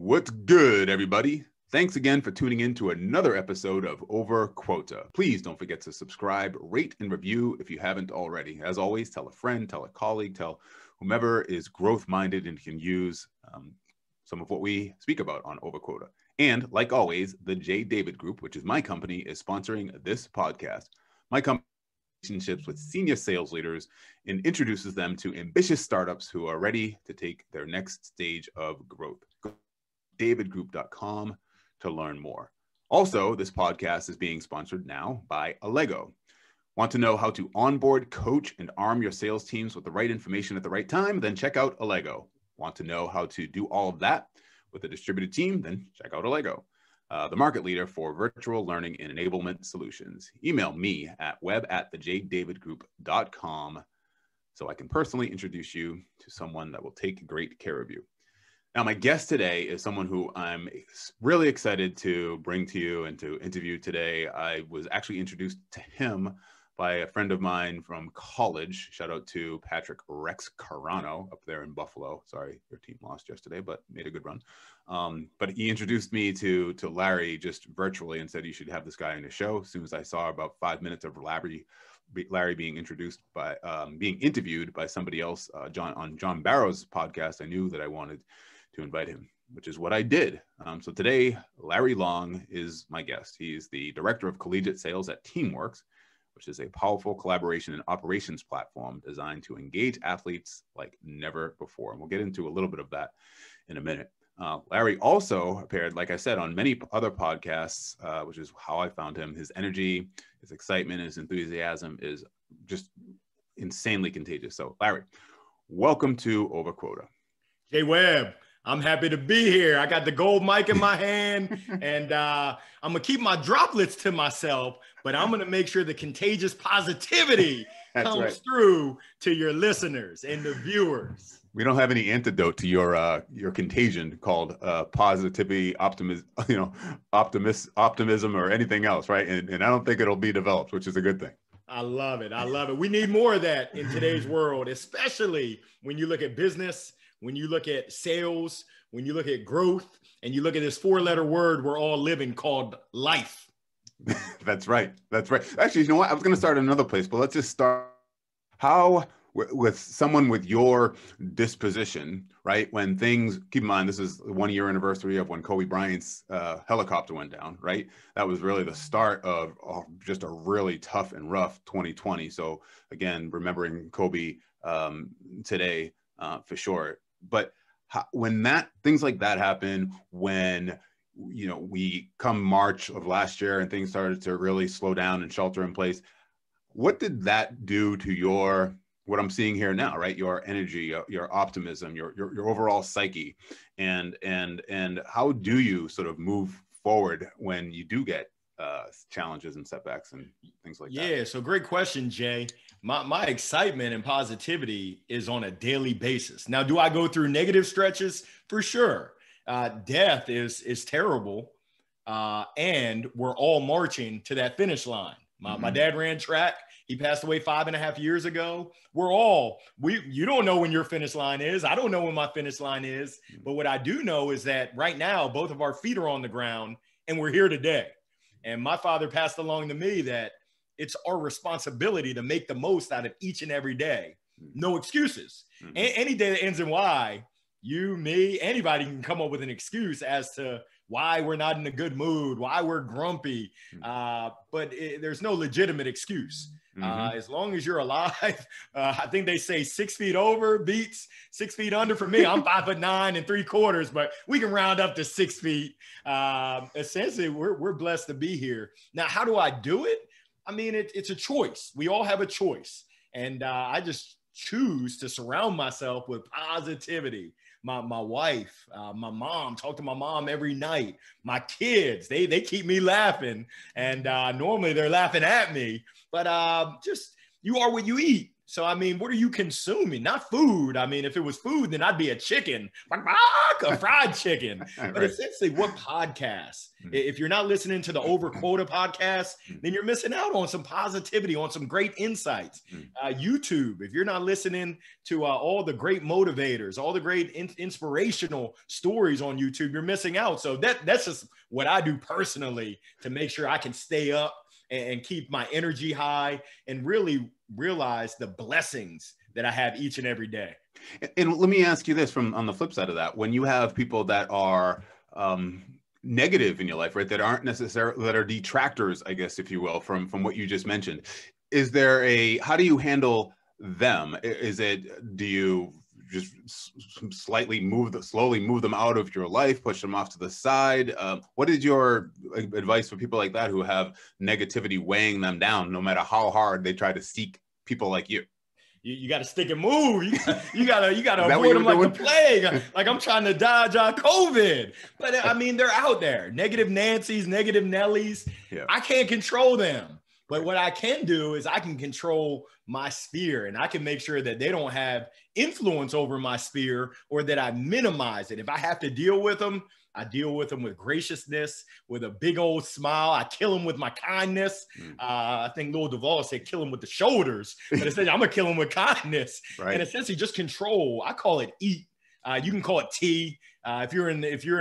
What's good, everybody? Thanks again for tuning in to another episode of Over Quota. Please don't forget to subscribe, rate, and review if you haven't already. As always, tell a friend, tell a colleague, tell whomever is growth-minded and can use some of what we speak about on Over Quota. And like always, the J. David Group, which is my company, is sponsoring this podcast. My company relationships with senior sales leaders and introduces them to ambitious startups who are ready to take their next stage of growth. Go to davidgroup.com to learn more. Also, this podcast is being sponsored now by Allego. Want to know how to onboard, coach, and arm your sales teams with the right information at the right time? Then check out Allego. Want to know how to do all of that with a distributed team? Then check out Allego, the market leader for virtual learning and enablement solutions. Email me at web@thejddavidgroup.com so I can personally introduce you to someone that will take great care of you. Now, my guest today is someone who I'm really excited to bring to you and to interview today. I was actually introduced to him by a friend of mine from college. Shout out to Patrick Rex Carano up there in Buffalo. Sorry, your team lost yesterday, but made a good run. But he introduced me to Larry just virtually and said, you should have this guy on the show. As soon as I saw about 5 minutes of Larry being introduced by, being interviewed by somebody else on John Barrow's podcast, I knew that I wanted to invite him, which is what I did. So today, Larry Long is my guest. He's the Director of Collegiate Sales at Teamworks, which is a powerful collaboration and operations platform designed to engage athletes like never before. And we'll get into a little bit of that in a minute. Larry also appeared, like I said, on many other podcasts, which is how I found him. His energy, his excitement, his enthusiasm is just insanely contagious. So Larry, welcome to Over Quota. Hey, Webb. I'm happy to be here. I got the gold mic in my hand, and I'm going to keep my droplets to myself, but I'm going to make sure the contagious positivity comes through to your listeners and the viewers. We don't have any antidote to your contagion called positivity, optimism, optimism, or anything else, right? And I don't think it'll be developed, which is a good thing. I love it. I love it. We need more of that in today's world, especially when you look at business, when you look at sales, when you look at growth, and you look at this four-letter word we're all living called life. That's right. That's right. Actually, you know what? I was going to start in another place, but let's just start. How, with someone with your disposition, right? When things, keep in mind, this is the 1 year anniversary of when Kobe Bryant's helicopter went down, right? That was really the start of just a really tough and rough 2020. So again, remembering Kobe today for sure. But when things like that happen, when, you know, we come March of last year and things started to really slow down and shelter in place, what did that do to what I'm seeing here now, right? Your energy, your optimism, your overall psyche, and how do you sort of move forward when you do get challenges and setbacks and things like that? Yeah, so great question, Jay. My excitement and positivity is on a daily basis. Now, do I go through negative stretches? For sure. Death is terrible, and we're all marching to that finish line. My dad ran track. He passed away 5.5 years ago. You don't know when your finish line is. I don't know when my finish line is. But what I do know is that right now, both of our feet are on the ground, and we're here today. And my father passed along to me that it's our responsibility to make the most out of each and every day. No excuses. Any day that ends in Y, you, me, anybody can come up with an excuse as to why we're not in a good mood, why we're grumpy. But there's no legitimate excuse. As long as you're alive, I think they say 6 feet over beats 6 feet under. For me, I'm 5'9 3/4, but we can round up to 6 feet. Essentially, we're blessed to be here. Now, how do I do it? I mean, it's a choice. We all have a choice. And I just choose to surround myself with positivity. My wife, my mom, talk to my mom every night. My kids, they keep me laughing. And normally they're laughing at me. But just you are what you eat. So, I mean, what are you consuming? Not food. I mean, if it was food, then I'd be a chicken, a fried chicken. But Right. essentially, what podcasts? If you're not listening to the Over Quota podcast, then you're missing out on some positivity, on some great insights. YouTube, if you're not listening to all the great motivators, all the great inspirational stories on YouTube, you're missing out. So that's just what I do personally to make sure I can stay up and keep my energy high and really realize the blessings that I have each and every day. And let me ask you this from on the flip side of that, when you have people that are negative in your life, right, that aren't necessarily, that are detractors, I guess, if you will, from what you just mentioned, is there how do you handle them? Do you just slowly move them out of your life, push them off to the side? What is your advice for people like that who have negativity weighing them down, no matter how hard they try to seek people like you? You got to stick and move. You got to avoid them like the plague. Like I'm trying to dodge COVID. But I mean, they're out there. Negative Nancy's, negative Nellies. Yeah. I can't control them. But what I can do is I can control my sphere, and I can make sure that they don't have influence over my sphere, or that I minimize it. If I have to deal with them, I deal with them with graciousness, with a big old smile. I kill them with my kindness. I think Lil Duval said kill them with the shoulders, but essentially I'm gonna kill them with kindness. Right. And essentially just control. I call it eat. You can call it tea. If you're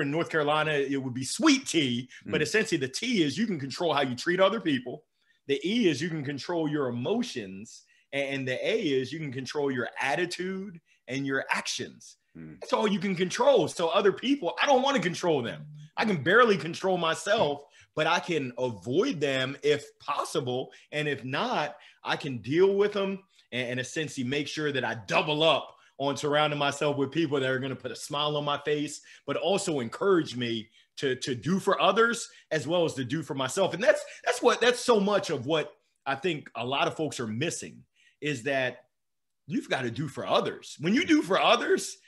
in North Carolina, it would be sweet tea. But essentially the T is you can control how you treat other people. The E is you can control your emotions. And the A is you can control your attitude and your actions. That's all you can control. So other people, I don't want to control them. I can barely control myself, but I can avoid them if possible. And if not, I can deal with them and essentially make sure that I double up on surrounding myself with people that are going to put a smile on my face, but also encourage me to do for others as well as to do for myself. And that's so much of what I think a lot of folks are missing, is that you've got to do for others. When you do for others,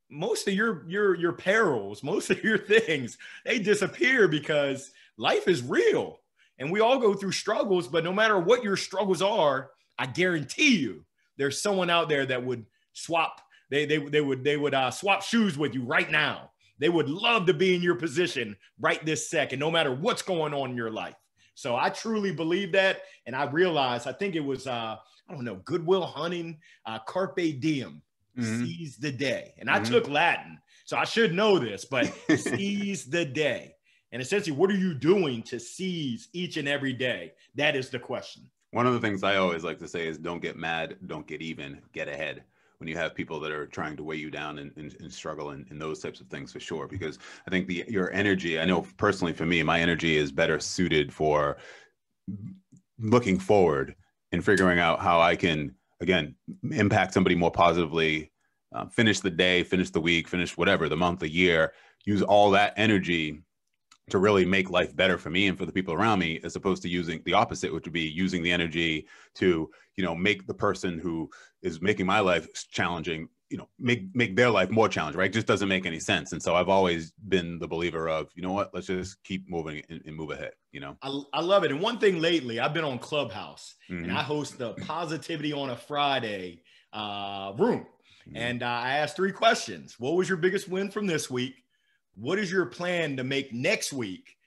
most of your perils, most of your things, they disappear because life is real and we all go through struggles. But no matter what your struggles are, I guarantee you there's someone out there that would swap. They would swap shoes with you right now. They would love to be in your position right this second, no matter what's going on in your life. So I truly believe that. And I realized, I think it was, Goodwill Hunting, Carpe Diem. Seize the day. And I took Latin, so I should know this, but seize the day. And essentially, what are you doing to seize each and every day? That is the question. One of the things I always like to say is don't get mad, don't get even, get ahead. When you have people that are trying to weigh you down and struggle in those types of things, for sure. Because I think your energy, I know personally for me, my energy is better suited for looking forward and figuring out how I can, again, impact somebody more positively, finish the day, finish the week, finish whatever, the month, the year, use all that energy to really make life better for me and for the people around me, as opposed to using the opposite, which would be using the energy to, make the person who is making my life challenging, make their life more challenging, right? It just doesn't make any sense. And so I've always been the believer of, you know what, let's just keep moving and move ahead, I love it. And one thing lately, I've been on Clubhouse and I host the Positivity on a Friday room. And I asked 3 questions. What was your biggest win from this week? What is your plan to make next week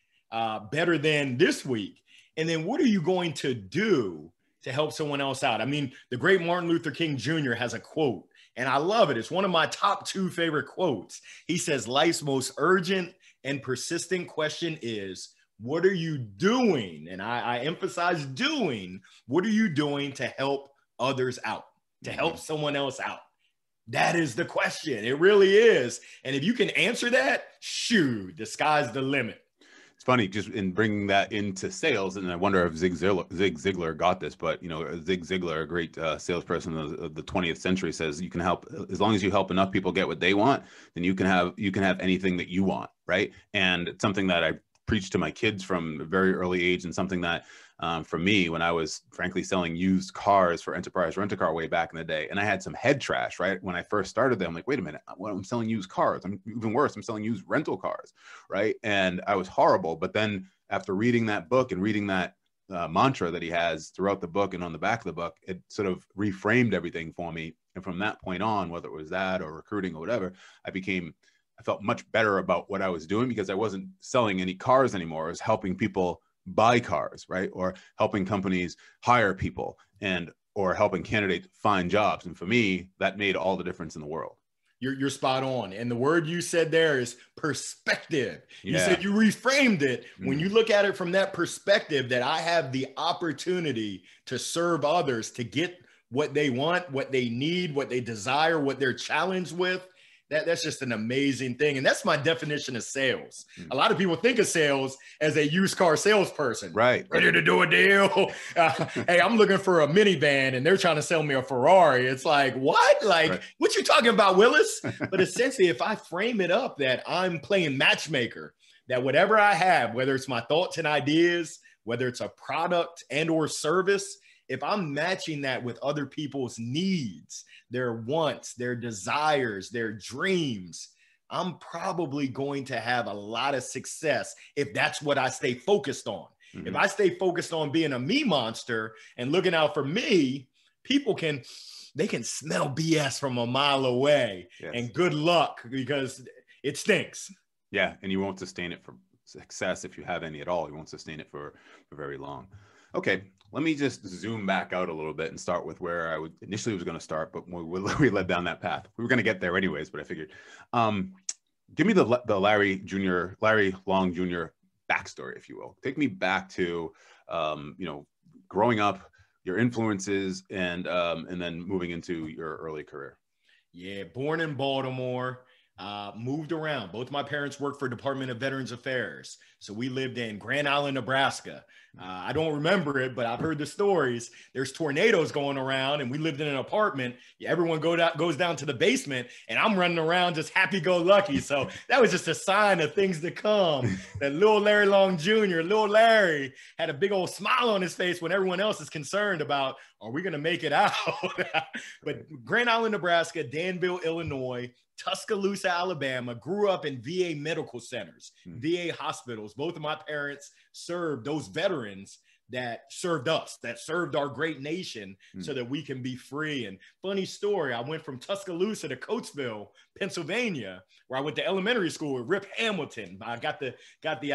better than this week? And then what are you going to do to help someone else out? I mean, the great Martin Luther King Jr. has a quote, and I love it. It's one of my top 2 favorite quotes. He says, life's most urgent and persistent question is, what are you doing? And I emphasize doing. What are you doing to help others out, to help someone else out? That is the question. It really is. And if you can answer that, shoot, the sky's the limit. It's funny, just in bringing that into sales, and I wonder if Zig Ziglar got this, but Zig Ziglar, a great salesperson of the 20th century, says you can help, as long as you help enough people get what they want, then you can have anything that you want, right? And it's something that I preach to my kids from a very early age, and something that for me, when I was frankly selling used cars for Enterprise Rent-A-Car way back in the day, and I had some head trash, right? When I first started there, I'm like, wait a minute, I'm selling used cars. I'm even worse, I'm selling used rental cars, right? And I was horrible. But then after reading that book and reading that mantra that he has throughout the book and on the back of the book, it sort of reframed everything for me. And from that point on, whether it was that or recruiting or whatever, I felt much better about what I was doing, because I wasn't selling any cars anymore. I was helping people buy cars, right? Or helping companies hire people, or helping candidates find jobs. And for me, that made all the difference in the world. You're spot on. And the word you said there is perspective. You Yeah. said you reframed it. When you look at it from that perspective, that I have the opportunity to serve others, to get what they want, what they need, what they desire, what they're challenged with, that's just an amazing thing. And that's my definition of sales. A lot of people think of sales as a used car salesperson. Right. Ready to do a deal. Hey, I'm looking for a minivan and they're trying to sell me a Ferrari. It's like, what? Like, right. What you talking about, Willis? But essentially, if I frame it up that I'm playing matchmaker, that whatever I have, whether it's my thoughts and ideas, whether it's a product and or service, if I'm matching that with other people's needs, their wants, their desires, their dreams, I'm probably going to have a lot of success if that's what I stay focused on. Mm-hmm. If I stay focused on being a me monster and looking out for me, people can smell BS from a mile away. Yes. And good luck, because it stinks. Yeah, and you won't sustain it for success if you have any at all. You won't sustain it for very long. Okay, let me just zoom back out a little bit and start with where I initially was going to start, but we led down that path. We were going to get there anyways, but I figured. Give me the Larry Long Jr. backstory, if you will. Take me back to, growing up, your influences, and then moving into your early career. Yeah, born in Baltimore. Moved around. Both my parents worked for Department of Veterans Affairs. So we lived in Grand Island, Nebraska. I don't remember it, but I've heard the stories. There's tornadoes going around and we lived in an apartment. Everyone goes down to the basement and I'm running around just happy-go-lucky. So that was just a sign of things to come. That little Larry Long Jr., little Larry had a big old smile on his face when everyone else is concerned about, are we going to make it out? But Grand Island, Nebraska, Danville, Illinois, Tuscaloosa, Alabama, grew up in VA medical centers, VA hospitals. Both of my parents served those veterans that served us, that served our great nation so that we can be free. And funny story, I went from Tuscaloosa to Coatesville, Pennsylvania, where I went to elementary school with Rip Hamilton. I got the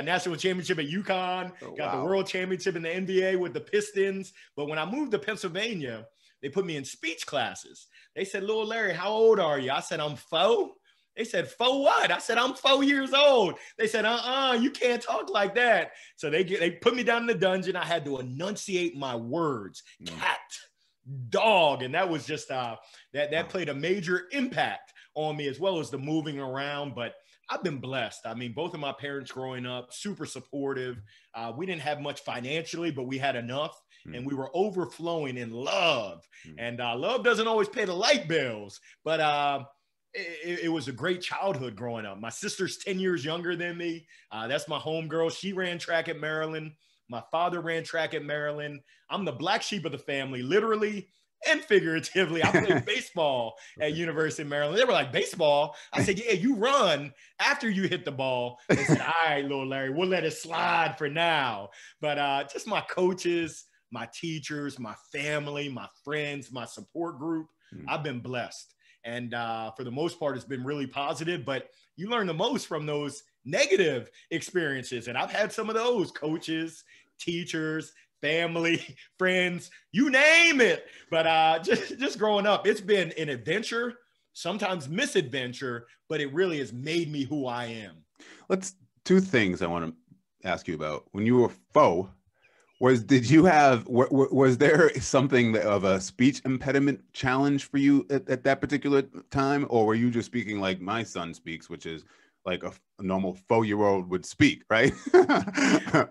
national championship at UConn, got the world championship in the NBA with the Pistons. But when I moved to Pennsylvania, they put me in speech classes. They said, little Larry, how old are you? I said, I'm 4. They said, 4 what? I said, I'm 4 years old. They said, you can't talk like that. So they put me down in the dungeon. I had to enunciate my words, cat, dog. And that was just, that played a major impact on me, as well as the moving around. But I've been blessed. I mean, both of my parents growing up, super supportive. We didn't have much financially, but we had enough. And we were overflowing in love. And love doesn't always pay the light bills, but it was a great childhood growing up. My sister's 10 years younger than me. That's my homegirl. She ran track at Maryland. My father ran track at Maryland. I'm the black sheep of the family, literally and figuratively. I played baseball at University of Maryland. They were like, baseball? I said, yeah, you run after you hit the ball. They said, all right, little Larry, we'll let it slide for now. But just my coaches, my teachers, my family, my friends, my support group, I've been blessed. And for the most part, it's been really positive, but you learn the most from those negative experiences. And I've had some of those: coaches, teachers, family, friends, you name it. But just growing up, it's been an adventure, sometimes misadventure, but it really has made me who I am. Two things I want to ask you about. When you were 4, was there something of a speech impediment challenge for you at that particular time? Or were you just speaking like my son speaks, which is like a normal 4-year-old would speak, right? I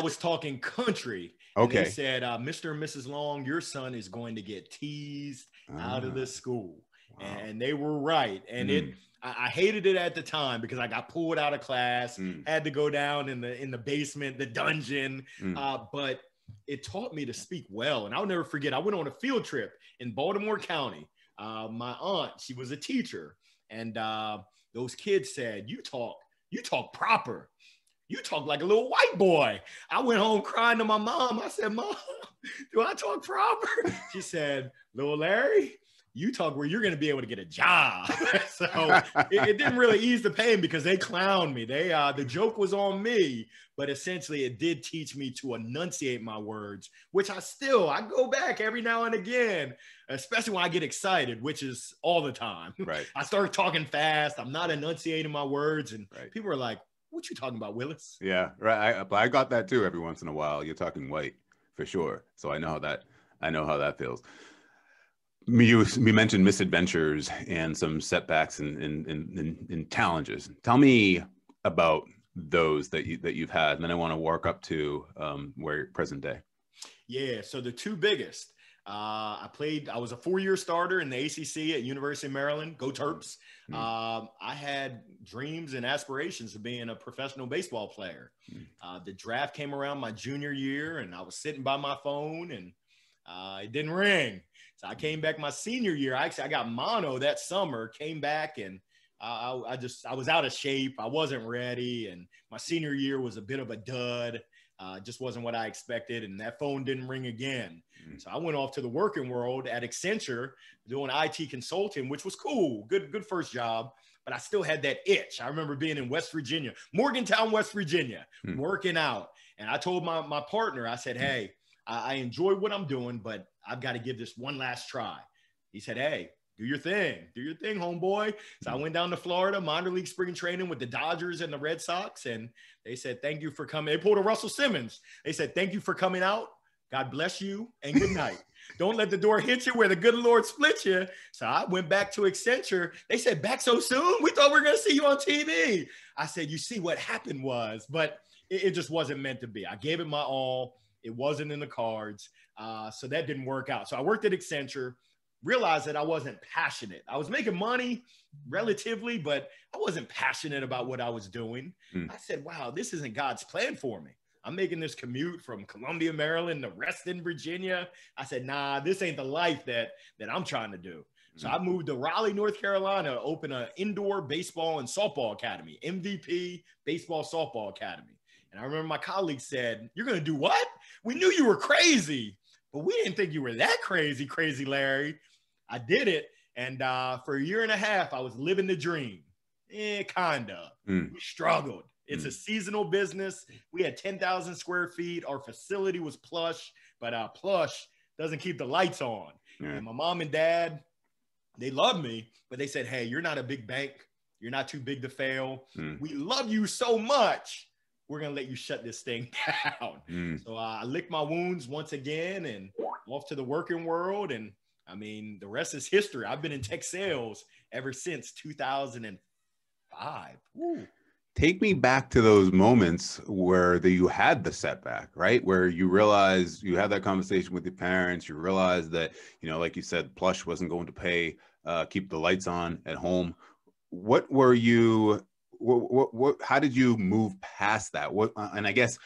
was talking country. Okay. They said, Mr. and Mrs. Long, your son is going to get teased out of the school. Wow. And they were right. And I hated it at the time because I got pulled out of class, had to go down in the basement, the dungeon. But it taught me to speak well. And I'll never forget, I went on a field trip in Baltimore County. My aunt, she was a teacher. And those kids said, you talk proper. you talk like a little white boy. I went home crying to my mom. I said, Mom, do I talk proper? She said, little Larry, you talk where you're going to be able to get a job. So it didn't really ease the pain because they clowned me. The joke was on me, but essentially it did teach me to enunciate my words, which I go back every now and again, especially when I get excited, which is all the time. Right. I start talking fast. I'm not enunciating my words. And Right. people are like, what you talking about, Willis? Yeah, right. I got that too every once in a while. You're talking white for sure. So I know how that feels. We mentioned misadventures and some setbacks and challenges. Tell me about those that you've had, and then I want to work up to where you're present day. Yeah, so the two biggest. I was a 4-year starter in the ACC at University of Maryland. Go Terps. I had dreams and aspirations of being a professional baseball player. The draft came around my junior year, and I was sitting by my phone, and it didn't ring. So I came back my senior year. I got mono that summer, came back, and I was out of shape. I wasn't ready. And my senior year was a bit of a dud. Just wasn't what I expected. And that phone didn't ring again. So I went off to the working world at Accenture doing IT consulting, which was cool. Good first job. But I still had that itch. I remember being in West Virginia, Morgantown, West Virginia, working out. And I told my partner, I said, hey, I enjoy what I'm doing, but I've got to give this one last try. He said, hey, do your thing, homeboy. So I went down to Florida, minor league spring training with the Dodgers and the Red Sox. And they said, thank you for coming. They pulled a Russell Simmons. They said, thank you for coming out. God bless you and good night. Don't let the door hit you where the good Lord split you. So I went back to Accenture. They said, back so soon? We thought we were going to see you on TV. I said, you see, what happened was, but it just wasn't meant to be. I gave it my all. It wasn't in the cards. So that didn't work out. So I worked at Accenture, realized that I wasn't passionate. I was making money relatively, but I wasn't passionate about what I was doing. I said, wow, this isn't God's plan for me. I'm making this commute from Columbia, Maryland to Reston, Virginia. I said, nah, this ain't the life that I'm trying to do. So I moved to Raleigh, North Carolina, to open an indoor baseball and softball academy, MVP Baseball Softball Academy. And I remember my colleagues said, you're going to do what? We knew you were crazy, but we didn't think you were that crazy, Larry. I did it. And for a year and a half, I was living the dream. Kinda. We struggled. It's a seasonal business. We had 10,000 square feet. Our facility was plush, but plush doesn't keep the lights on. And my mom and dad, they love me, but they said, hey, you're not a big bank. You're not too big to fail. We love you so much. We're going to let you shut this thing down. So I licked my wounds once again and off to the working world. And I mean, the rest is history. I've been in tech sales ever since 2005. Woo. Take me back to those moments where you had the setback, right? Where you realized you had that conversation with your parents. You realized that, like you said, plush wasn't going to keep the lights on at home. What were you... how did you move past that? And I guess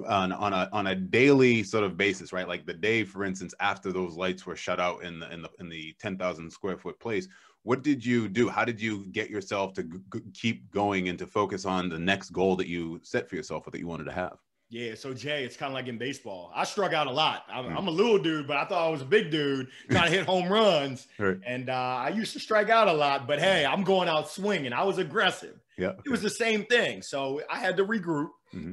on a daily sort of basis, right? Like the day, for instance, after those lights were shut out in the 10,000 square foot place, what did you do? How did you get yourself to keep going and to focus on the next goal that you set for yourself or that you wanted to have? Yeah, so Jay, it's kind of like in baseball. I struck out a lot. I'm a little dude, but I thought I was a big dude trying to hit home runs. Right. And I used to strike out a lot, but hey, I'm going out swinging. I was aggressive. Yeah, okay. It was the same thing. So I had to regroup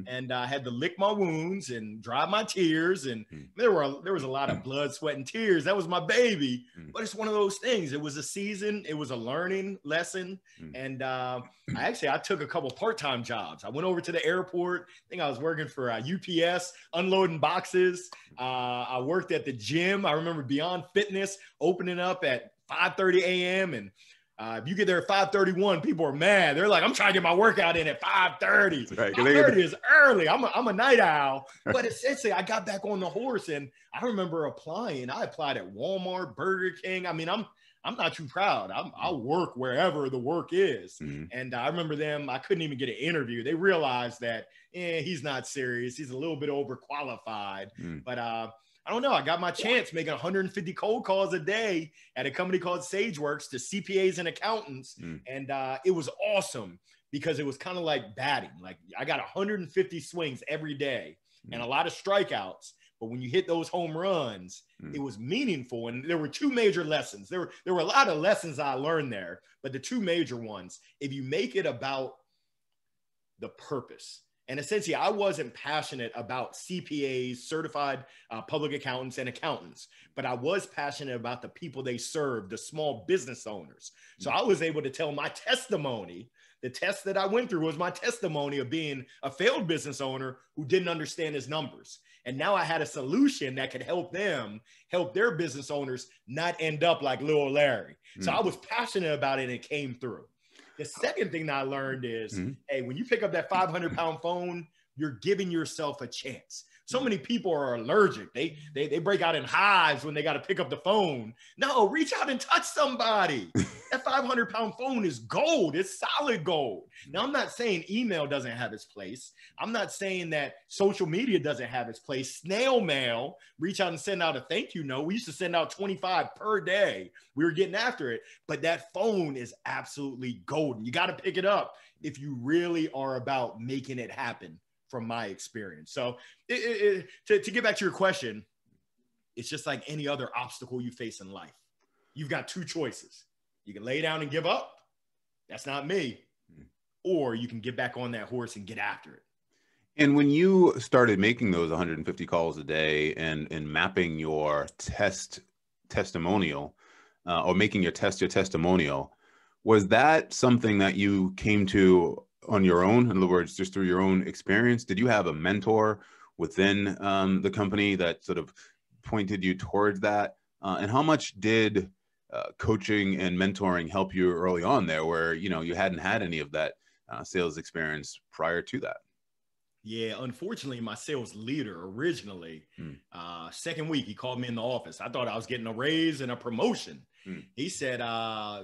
and I had to lick my wounds and dry my tears. And there was a lot of blood, sweat, and tears. That was my baby. But it's one of those things. It was a season. It was a learning lesson. And I took a couple part-time jobs. I went over to the airport. I think I was working for UPS, unloading boxes. I worked at the gym. I remember Beyond Fitness opening up at 5:30 a.m. And if you get there at 5:31, people are mad. They're like, I'm trying to get my workout in at 5:30. Right. 5:30 is early. I'm a night owl. But essentially, I got back on the horse, and I remember applying. I applied at Walmart, Burger King. I mean, I'm not too proud. I'll work wherever the work is. And I remember I couldn't even get an interview. They realized that he's not serious. He's a little bit overqualified. But I don't know. I got my chance making 150 cold calls a day at a company called SageWorks to CPAs and accountants. And it was awesome because it was kind of like batting. Like I got 150 swings every day and a lot of strikeouts. But when you hit those home runs, it was meaningful. And there were two major lessons. There were a lot of lessons I learned there, but the two major ones, if you make it about the purpose. And essentially, I wasn't passionate about CPAs, certified public accountants and accountants, but I was passionate about the people they serve, the small business owners. So I was able to tell my testimony. The test that I went through was my testimony of being a failed business owner who didn't understand his numbers. And now I had a solution that could help them, help their business owners not end up like little Larry. So I was passionate about it and it came through. The second thing that I learned is, hey, when you pick up that 500-pound phone, you're giving yourself a chance. So many people are allergic. They break out in hives when they got to pick up the phone. No, reach out and touch somebody. That 500-pound phone is gold. It's solid gold. Now, I'm not saying email doesn't have its place. I'm not saying that social media doesn't have its place. Snail mail, reach out and send out a thank you note. We used to send out 25 per day. We were getting after it. But that phone is absolutely golden. You got to pick it up if you really are about making it happen. From my experience. So to get back to your question, it's just like any other obstacle you face in life. You've got two choices. You can lay down and give up. That's not me. Or you can get back on that horse and get after it. And when you started making those 150 calls a day and mapping your testimonial or making your testimonial, was that something that you came to on your own? In other words, just through your own experience? Did you have a mentor within the company that sort of pointed you towards that? And how much did coaching and mentoring help you early on there where, you hadn't had any of that sales experience prior to that? Yeah, unfortunately, my sales leader originally, second week, he called me in the office. I thought I was getting a raise and a promotion. He said,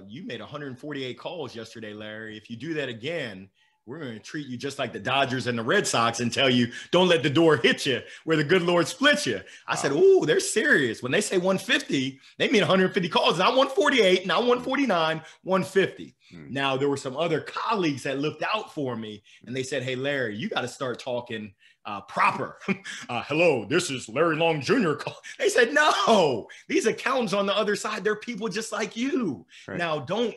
you made 148 calls yesterday, Larry. If you do that again, we're going to treat you just like the Dodgers and the Red Sox and tell you, don't let the door hit you where the good Lord splits you. I said, ooh, they're serious. When they say 150, they mean 150 calls, not 148, not 149, 150. Now, there were some other colleagues that looked out for me and they said, hey, Larry, you got to start talking proper. Hello, this is Larry Long Jr. They said, no, these accountants on the other side, they're people just like you. Right. Now, don't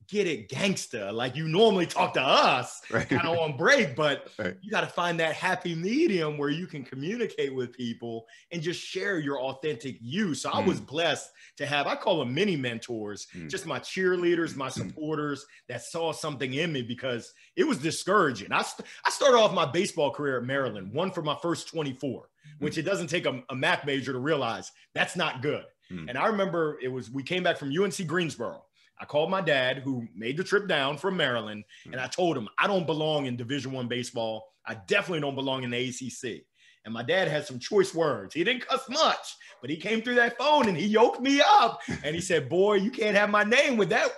get it gangsta like you normally talk to us kind of on break, but you got to find that happy medium where you can communicate with people and just share your authentic you. So I was blessed to have, I call them mini mentors, just my cheerleaders, my supporters that saw something in me because it was discouraging. I started off my baseball career at Maryland, won for my first 24, which it doesn't take a math major to realize that's not good. And I remember we came back from UNC Greensboro. I called my dad, who made the trip down from Maryland, and I told him, I don't belong in Division I baseball. I definitely don't belong in the ACC. And my dad had some choice words. He didn't cuss much, but he came through that phone and he yoked me up. And he said, boy, you can't have my name with that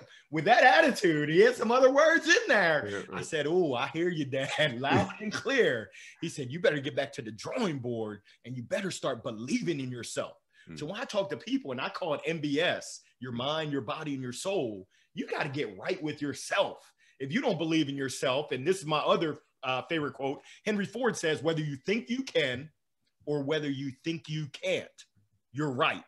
attitude. He had some other words in there. I said, oh, I hear you, Dad, loud and clear. He said, you better get back to the drawing board and you better start believing in yourself. So when I talk to people, and I call it MBS, your mind, your body, and your soul, you got to get right with yourself. If you don't believe in yourself, and this is my other favorite quote, Henry Ford says, whether you think you can or whether you think you can't, you're right.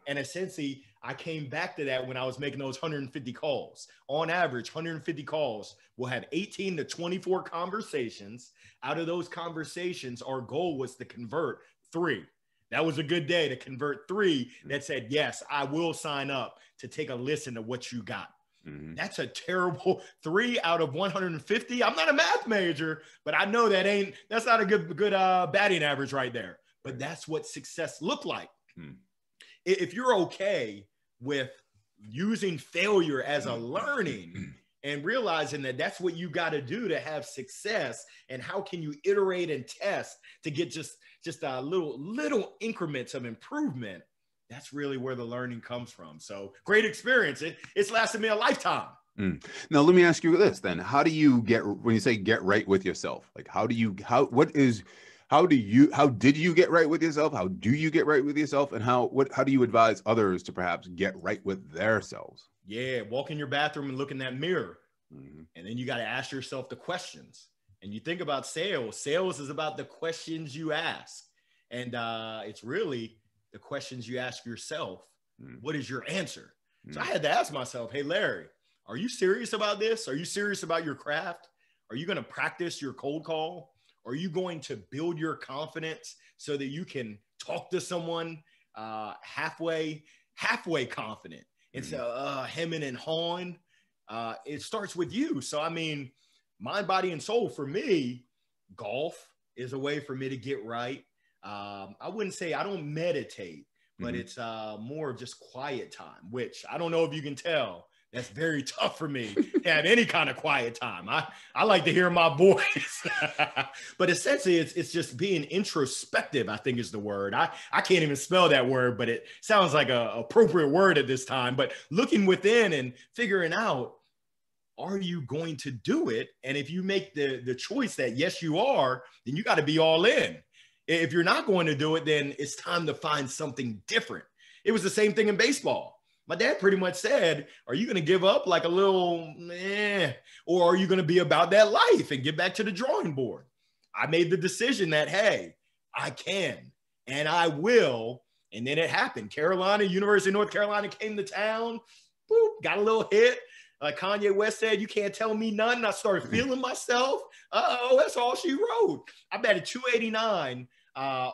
And essentially, I came back to that when I was making those 150 calls. On average, 150 calls will have 18 to 24 conversations. Out of those conversations, our goal was to convert 3. That was a good day to convert 3 that said, yes, I will sign up to take a listen to what you got. That's a terrible 3 out of 150. I'm not a math major, but I know that's not a good batting average right there. But that's what success looked like. If you're okay with using failure as a learning and realizing that that's what you got to do to have success, and how can you iterate and test to get just a little increments of improvement, that's really where the learning comes from. So great experience. It's lasted me a lifetime. Now, let me ask you this then. How do you when you say get right with yourself, like how did you get right with yourself? How do you get right with yourself? And how do you advise others to perhaps get right with themselves? Yeah. Walk in your bathroom and look in that mirror. And then you got to ask yourself the questions. And you think about sales. Sales is about the questions you ask. And it's really the questions you ask yourself. What is your answer? So I had to ask myself, hey, Larry, are you serious about this? Are you serious about your craft? Are you going to practice your cold call? Are you going to build your confidence so that you can talk to someone halfway confident instead of hemming and hawing? It starts with you. So, I mean, mind, body, and soul, for me, golf is a way for me to get right. I wouldn't say I don't meditate, but it's more of just quiet time, which I don't know if you can tell. That's very tough for me to have any kind of quiet time. I like to hear my voice, but essentially it's just being introspective, I think is the word. I can't even spell that word, but it sounds like a appropriate word at this time. But looking within and figuring out, are you going to do it? And if you make the choice that yes, you are, then you got to be all in. If you're not going to do it, then it's time to find something different. It was the same thing in baseball. My dad pretty much said, are you going to give up like a little, or are you going to be about that life and get back to the drawing board? I made the decision that, hey, I can and I will. And then it happened. University of North Carolina came to town, boop, got a little hit. Like Kanye West said, you can't tell me nothing. I started feeling myself. That's all she wrote. I batted 289.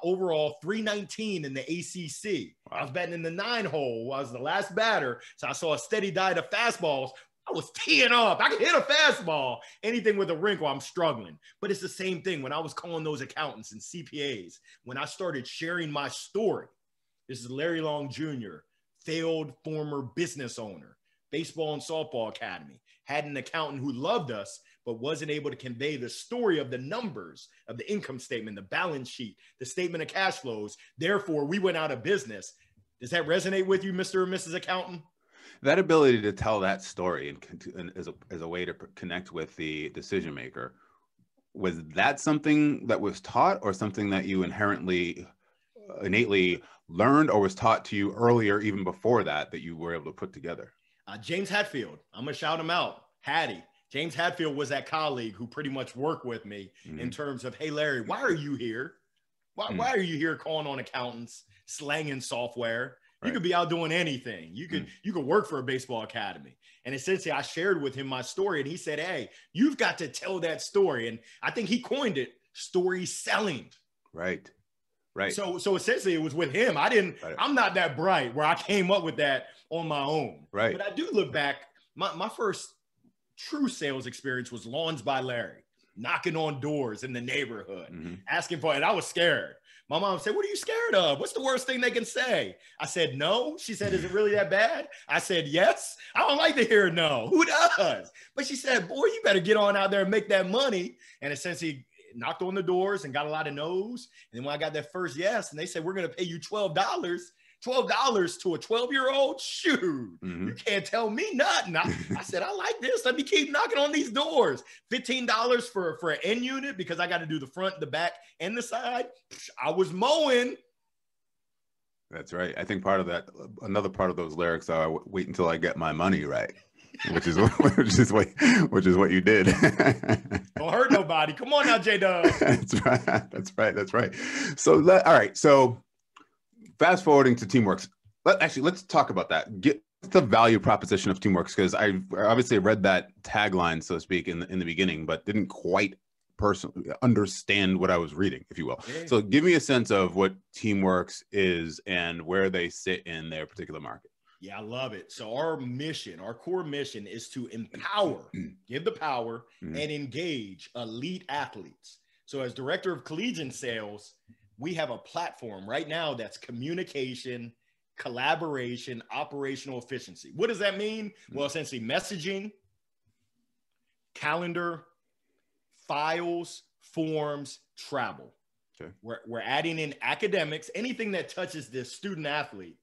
Overall 319 in the ACC. Wow. I was batting in the 9-hole. I was the last batter. So I saw a steady diet of fastballs. I was teeing up. I could hit a fastball. Anything with a wrinkle, I'm struggling. But it's the same thing when I was calling those accountants and CPAs, when I started sharing my story. This is Larry Long Jr., failed former business owner, baseball and softball academy, had an accountant who loved us, but wasn't able to convey the story of the numbers of the income statement, the balance sheet, the statement of cash flows. Therefore, we went out of business. Does that resonate with you, Mr. or Mrs. Accountant? That ability to tell that story and as a way to connect with the decision maker, was that something that was taught or something that you innately learned or was taught to you earlier, even before that you were able to put together? James Hatfield, I'm going to shout him out. Hattie. James Hatfield was that colleague who pretty much worked with me in terms of, hey, Larry, why are you here? Why are you here calling on accountants, slanging software? You could be out doing anything. You could work for a baseball academy. And essentially, I shared with him my story, and he said, hey, you've got to tell that story. And I think he coined it story selling. Right. So essentially, it was with him. I'm not that bright where I came up with that on my own. Right. But I do look back. My first true sales experience was Lawns by Larry, knocking on doors in the neighborhood, asking for it. I was scared. My mom said, what are you scared of? What's the worst thing they can say? I said, no. She said, is it really that bad? I said, yes. I don't like to hear no. Who does? But she said, boy, you better get on out there and make that money. And essentially knocked on the doors and got a lot of no's. And then when I got that first yes, and they said, we're going to pay you $12 to a 12-year-old, shoot, you can't tell me nothing. I said, I like this. Let me keep knocking on these doors. $15 for an end unit because I got to do the front, the back, and the side. I was mowing. That's right. I think another part of those lyrics are wait until I get my money right, which is what you did. Don't hurt nobody. Come on now, J-Dub. That's right. So all right. So fast forwarding to Teamworks, let's talk about that. Get the value proposition of Teamworks, because I obviously read that tagline, so to speak, in the beginning, but didn't quite personally understand what I was reading, if you will. Yeah. So give me a sense of what Teamworks is and where they sit in their particular market. Yeah, I love it. So our core mission is to empower, give the power, and engage elite athletes. So as Director of Collegiate Sales, we have a platform right now that's communication, collaboration, operational efficiency. What does that mean? Well, essentially messaging, calendar, files, forms, travel. Okay. We're adding in academics, anything that touches the student athlete.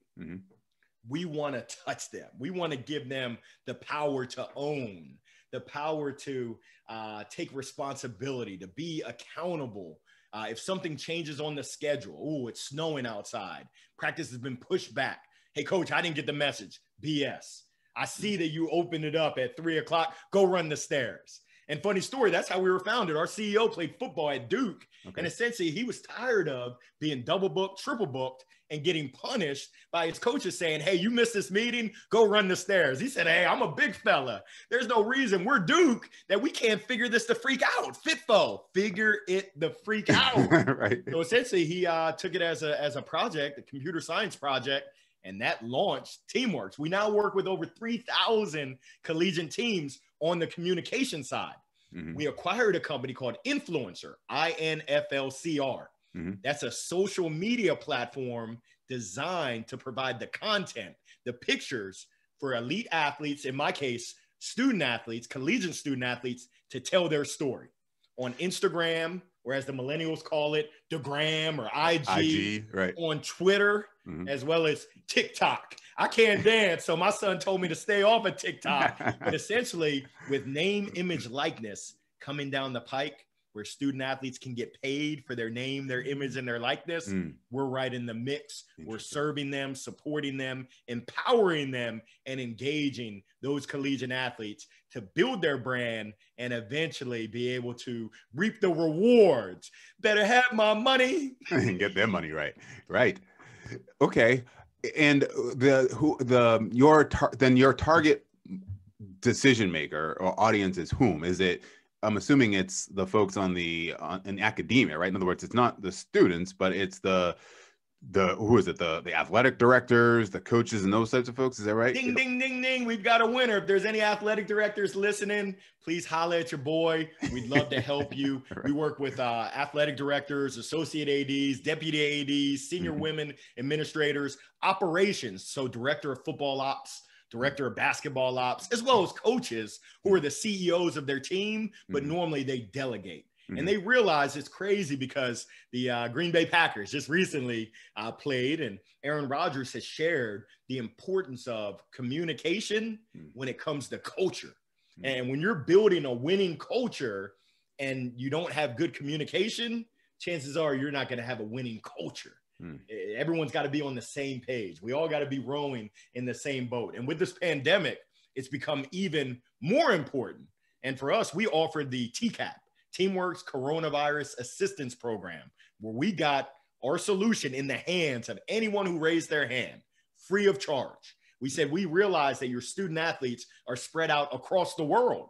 We want to touch them. We want to give them the power to own, the power to take responsibility, to be accountable. If something changes on the schedule, it's snowing outside, practice has been pushed back. Hey, coach, I didn't get the message. BS. I see that you opened it up at 3 o'clock. Go run the stairs. And funny story, that's how we were founded. Our CEO played football at Duke. Okay. And essentially he was tired of being double booked, triple booked, and getting punished by his coaches saying, hey, you missed this meeting, go run the stairs. He said, hey, I'm a big fella. There's no reason we're Duke that we can't figure this the freak out. Fitfo, figure it the freak out. Right. So essentially he took it as a project, a computer science project, and that launched Teamworks. We now work with over 3,000 collegiate teams on the communication side. Mm-hmm. We acquired a company called Influencer, INFLCR. Mm-hmm. That's a social media platform designed to provide the content, the pictures for elite athletes, in my case, student athletes, collegiate student athletes, to tell their story on Instagram, or as the millennials call it, the gram or IG, right. On Twitter, mm-hmm. as well as TikTok. I can't dance, so my son told me to stay off of TikTok. But essentially, with name, image, likeness coming down the pike, where student athletes can get paid for their name, their image, and their likeness, we're right in the mix. We're serving them, supporting them, empowering them, and engaging those collegiate athletes to build their brand and eventually be able to reap the rewards. Better have my money. And get their money right. Right. Okay. And your target decision maker or audience is whom? Is it, I'm assuming it's the folks in academia, right? In other words, it's not the students, but it's the athletic directors, the coaches, and those types of folks. Is that right? Ding, ding, ding, ding. We've got a winner. If there's any athletic directors listening, please holler at your boy. We'd love to help you. Right. We work with athletic directors, associate ADs, deputy ADs, senior mm-hmm. women administrators, operations. So director of football ops, director of basketball ops, as well as coaches who are the CEOs of their team, but mm-hmm. normally they delegate. Mm-hmm. And they realize it's crazy because the Green Bay Packers just recently played, and Aaron Rodgers has shared the importance of communication when it comes to culture. Mm-hmm. And when you're building a winning culture and you don't have good communication, chances are you're not going to have a winning culture. Everyone's got to be on the same page. We all got to be rowing in the same boat. And with this pandemic, it's become even more important. And for us, we offered the TCAP, Teamworks Coronavirus Assistance Program, where we got our solution in the hands of anyone who raised their hand, free of charge. We said, we realize that your student athletes are spread out across the world,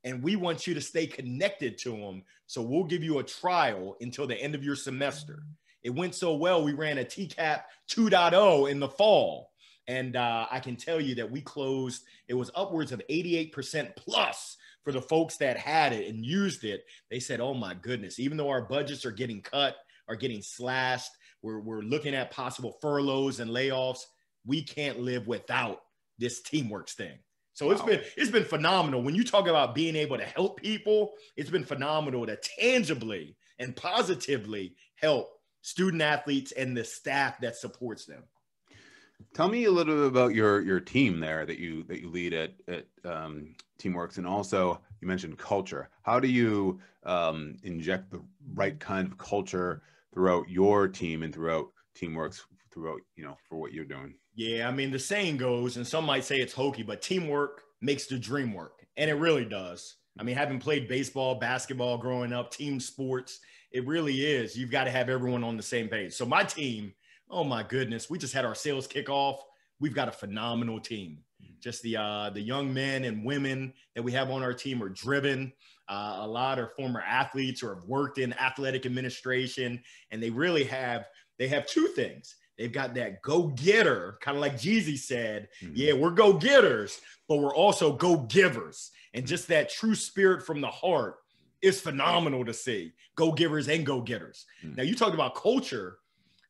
and we want you to stay connected to them. So we'll give you a trial until the end of your semester. It went so well, we ran a TCAP 2.0 in the fall. And I can tell you that we closed, it was upwards of 88% plus for the folks that had it and used it. They said, oh my goodness, even though our budgets are getting cut, are getting slashed, we're looking at possible furloughs and layoffs, we can't live without this Teamworks thing. So wow. It's been phenomenal. When you talk about being able to help people, it's been phenomenal to tangibly and positively help student athletes and the staff that supports them. Tell me a little bit about your team there that you lead at Teamworks, and also you mentioned culture. How do you inject the right kind of culture throughout your team and throughout Teamworks, throughout for what you're doing? Yeah, I mean, the saying goes, and some might say it's hokey, but teamwork makes the dream work, and it really does. I mean, having played baseball, basketball growing up, team sports, it really is. You've got to have everyone on the same page. So my team, oh my goodness, we just had our sales kickoff. We've got a phenomenal team. Just the young men and women that we have on our team are driven. A lot are former athletes or have worked in athletic administration, and they really have two things. They've got that go-getter, kind of like Jeezy said, yeah, we're go-getters, but we're also go-givers. And just that true spirit from the heart is phenomenal to see. Go-givers and go-getters. Now, you talked about culture.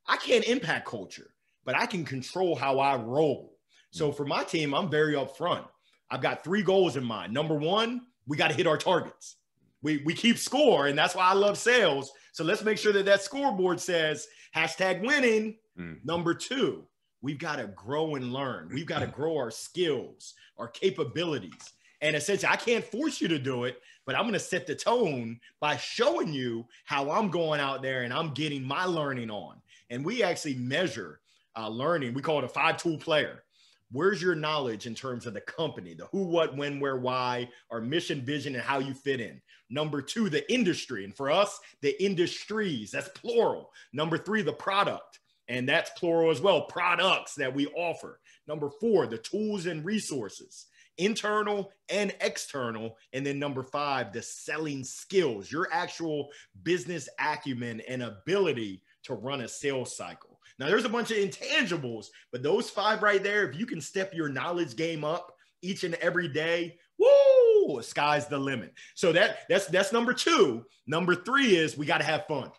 I can't impact culture, but I can control how I roll. So for my team, I'm very upfront. I've got 3 goals in mind. Number 1, we got to hit our targets. We keep score, and that's why I love sales. So let's make sure that scoreboard says #winning. Number 2, we've got to grow and learn. We've got to grow our skills, our capabilities. And essentially, I can't force you to do it, but I'm going to set the tone by showing you how I'm going out there and I'm getting my learning on. And we actually measure learning. We call it a 5-tool player. Where's your knowledge in terms of the company, the who, what, when, where, why, our mission, vision, and how you fit in? Number 2, the industry. And for us, the industries, that's plural. Number 3, the product. And that's plural as well, products that we offer. Number 4, the tools and resources, internal and external. And then number 5, the selling skills, your actual business acumen and ability to run a sales cycle. Now, there's a bunch of intangibles, but those 5 right there, if you can step your knowledge game up each and every day, woo, sky's the limit. So that's number 2. Number 3 is we got to have fun.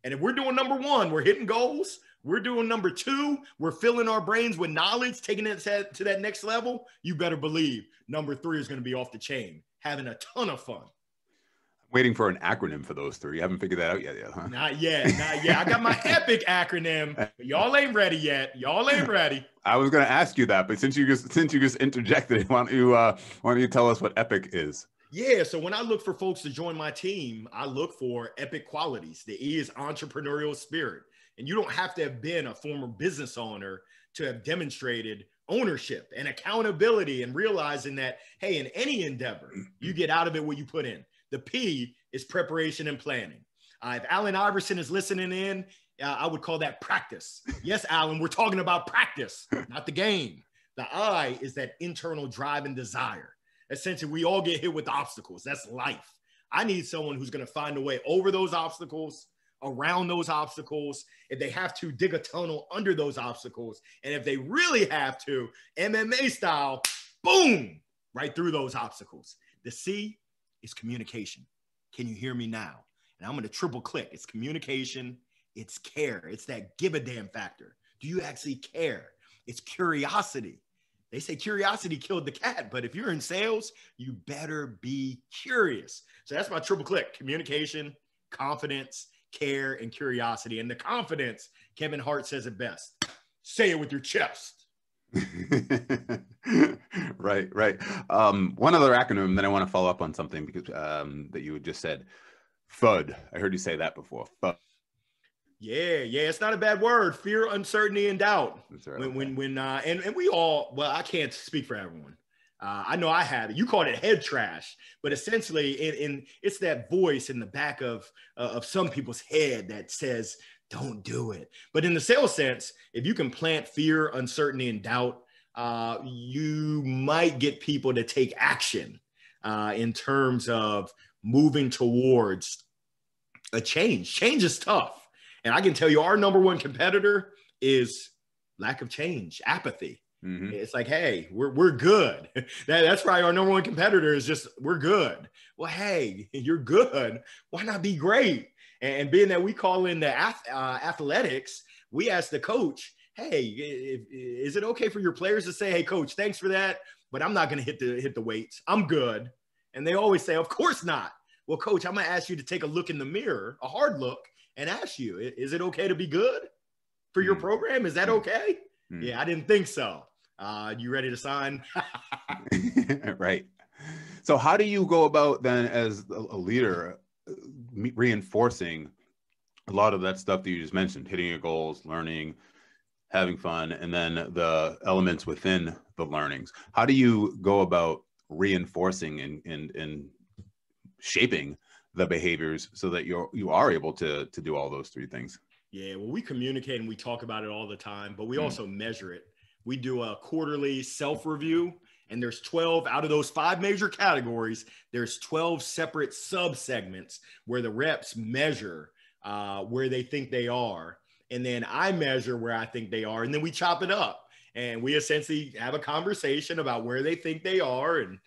And if we're doing number 1, we're hitting goals. We're doing number 2. We're filling our brains with knowledge, taking it to that next level. You better believe number 3 is going to be off the chain, having a ton of fun. Waiting for an acronym for those 3. You haven't figured that out yet, huh? Not yet. I got my epic acronym, but y'all ain't ready yet. Y'all ain't ready. I was going to ask you that, but since you just interjected, why don't you tell us what epic is? Yeah, so when I look for folks to join my team, I look for epic qualities. The E is entrepreneurial spirit. And you don't have to have been a former business owner to have demonstrated ownership and accountability and realizing that, hey, in any endeavor, you get out of it what you put in. The P is preparation and planning. If Allen Iverson is listening in, I would call that practice. Yes, Allen, we're talking about practice, not the game. The I is that internal drive and desire. Essentially, we all get hit with obstacles. That's life. I need someone who's going to find a way over those obstacles, around those obstacles, if they have to dig a tunnel under those obstacles, and if they really have to, MMA style, boom, right through those obstacles. The C is communication. Can you hear me now? And I'm going to triple click. It's communication. It's care. It's that give a damn factor. Do you actually care? It's curiosity. They say curiosity killed the cat, but if you're in sales, you better be curious. So that's my triple click: communication, confidence, care, and curiosity. And the confidence, Kevin Hart says it best: say it with your chest. Right. One other acronym, then I want to follow up on something because that you had just said. FUD. I heard you say that before. FUD. Yeah, it's not a bad word. Fear, uncertainty, and doubt. Right. And we all, well, I can't speak for everyone. I know I have it. You called it head trash, but essentially it's that voice in the back of some people's head that says, don't do it. But in the sales sense, if you can plant fear, uncertainty, and doubt, you might get people to take action in terms of moving towards a change. Change is tough. And I can tell you our number one competitor is lack of change, apathy. Mm-hmm. It's like, hey, we're good. That's right. Our number one competitor is just, we're good. Well, hey, you're good. Why not be great? And being that we call in the athletics, we ask the coach, hey, is it okay for your players to say, hey, coach, thanks for that, but I'm not going to hit the weights. I'm good. And they always say, of course not. Well, coach, I'm going to ask you to take a look in the mirror, a hard look, and ask you, is it okay to be good for your program? Is that okay? Yeah, I didn't think so. You ready to sign? Right. So how do you go about then as a leader reinforcing a lot of that stuff that you just mentioned, hitting your goals, learning, having fun, and then the elements within the learnings? How do you go about reinforcing and shaping the behaviors so that you are able to do all those three things? Yeah, well, we communicate and we talk about it all the time, but we also measure it. We do a quarterly self-review, and there's 12 out of those 5 major categories. There's 12 separate sub-segments where the reps measure where they think they are. And then I measure where I think they are, and then we chop it up. And we essentially have a conversation about where they think they are and